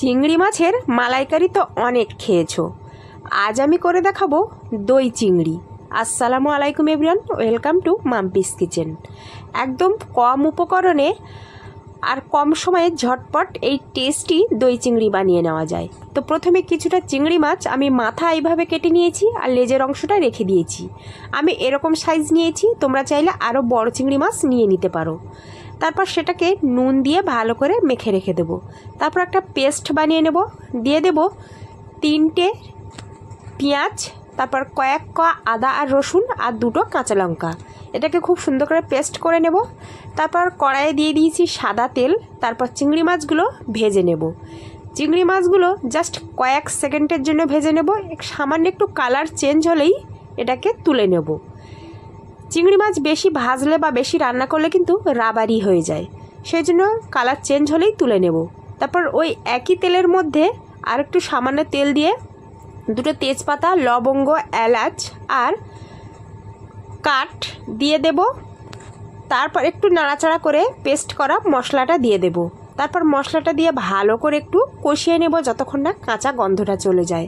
চিংড়ি মাছের মালাইকারি তো অনেক খেয়েছো, আজ আমি করে দেখাবো দই চিংড়ি। আসসালামু আলাইকুম everyone, welcome to Mampi's kitchen. একদম কম উপকরণে আর কম সময়ে ঝটপট এই টেস্টি দই চিংড়ি বানিয়ে নেওয়া যায়। তো প্রথমে কিছুটা চিংড়ি মাছ আমি মাথা এইভাবে কেটে নিয়েছি আর লেজের অংশটা রেখে দিয়েছি। আমি এরকম সাইজ নিয়েছি, তোমরা চাইলে আরও বড় চিংড়ি মাছ নিয়ে নিতে পারো। তারপর সেটাকে নুন দিয়ে ভালো করে মেখে রেখে দেবো। তারপর একটা পেস্ট বানিয়ে নেব, দিয়ে দেব 3টে পেঁয়াজ, তারপর কয়েক কোয়া আদা আর রসুন আর 2টো কাঁচা লঙ্কা। এটাকে খুব সুন্দর করে পেস্ট করে নেব। তারপর কড়াইয়ে দিয়ে দিয়েছি সাদা তেল। তারপর চিংড়ি মাছগুলো ভেজে নেব। চিংড়ি মাছগুলো জাস্ট কয়েক সেকেন্ডের জন্য ভেজে নেব। সামান্য একটু কালার চেঞ্জ হলেই এটাকে তুলে নেব। চিংড়ি মাছ বেশি ভাজলে বা বেশি রান্না করলে কিন্তু রাবারি হয়ে যায়, সেই জন্য কালার চেঞ্জ হলেই তুলে নেব। তারপর ওই একই তেলের মধ্যে আর একটু সামান্য তেল দিয়ে 2টো তেজপাতা, লবঙ্গ, এলাচ আর কাঠ দিয়ে দেব। তারপর একটু নাড়াচাড়া করে পেস্ট করা মশলাটা দিয়ে দেব। তারপর মশলাটা দিয়ে ভালো করে একটু কষিয়ে নেব যতক্ষণ না কাঁচা গন্ধটা চলে যায়।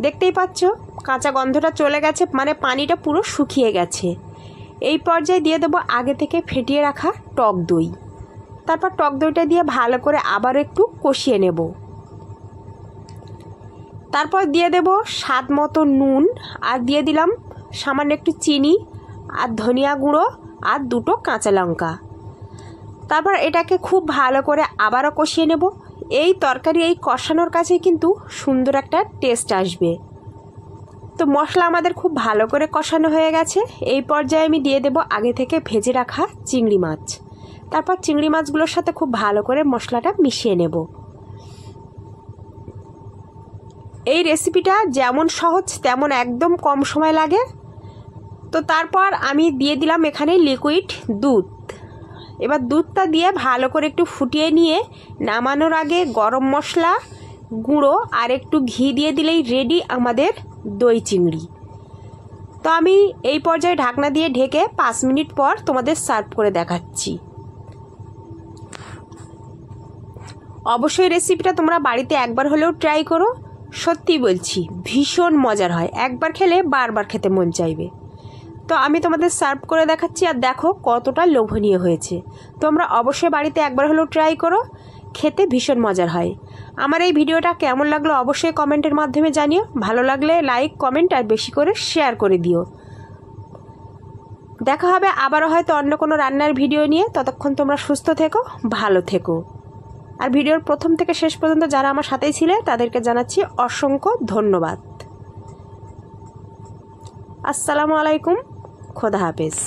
দেখতেই পাচ্ছ কাঁচা গন্ধটা চলে গেছে, মানে পানিটা পুরো শুকিয়ে গেছে। এই পর্যায়ে দিয়ে দেব আগে থেকে ফেটিয়ে রাখা টক দই। তারপর টক দইটা দিয়ে ভালো করে আবার একটু কষিয়ে নেব। তারপর দিয়ে দেব স্বাদ মতো নুন, আর দিয়ে দিলাম সামান্য একটু চিনি আর ধনিয়া গুঁড়ো আর 2টো কাঁচা লঙ্কা। তারপর এটাকে খুব ভালো করে আবারও কষিয়ে নেব। এই তরকারি এই কষানোর কাছে কিন্তু সুন্দর একটা টেস্ট আসবে। তো মশলা আমাদের খুব ভালো করে কষানো হয়ে গেছে। এই পর্যায়ে আমি দিয়ে দেব আগে থেকে ভেজে রাখা চিংড়ি মাছ। তারপর চিংড়ি মাছগুলোর সাথে খুব ভালো করে মশলাটা মিশিয়ে নেব। এই রেসিপিটা যেমন সহজ তেমন একদম কম সময় লাগে। তো তারপর আমি দিয়ে দিলাম এখানে লিকুইড দুধ। এবার দুধটা দিয়ে ভালো করে একটু ফুটিয়ে নিয়ে নামানোর আগে গরম মশলা গুঁড়ো আর একটু ঘি দিয়ে দিলেই রেডি আমাদের দই চিংড়ি। তো আমি এই পর্যায়ে ঢাকনা দিয়ে ঢেকে 5 মিনিট পর তোমাদের সার্ভ করে দেখাচ্ছি। অবশ্যই রেসিপিটা তোমরা বাড়িতে একবার হলেও ট্রাই করো, সত্যি বলছি ভীষণ মজার হয়। একবার খেলে বারবার খেতে মন চাইবে। তো আমি তোমাদের সার্ভ করে দেখাচ্ছি, আর দেখো কতটা লোভনীয় হয়েছে। তোমরা অবশ্যই বাড়িতে একবার হলেও ট্রাই করো, খেতে ভীষণ মজার হয়। আমার এই ভিডিওটা কেমন লাগলো অবশ্যই কমেন্টের মাধ্যমে জানিও। ভালো লাগলে লাইক, কমেন্ট আর বেশি করে শেয়ার করে দিও। দেখা হবে আবারও হয়তো অন্য কোনো রান্নার ভিডিও নিয়ে। ততক্ষণ তোমরা সুস্থ থেকো, ভালো থেকো। আর ভিডিওর প্রথম থেকে শেষ পর্যন্ত যারা আমার সাথেই ছিলে তাদেরকে জানাচ্ছি অসংখ্য ধন্যবাদ। আসসালামু আলাইকুম, খোদা হাফেজ।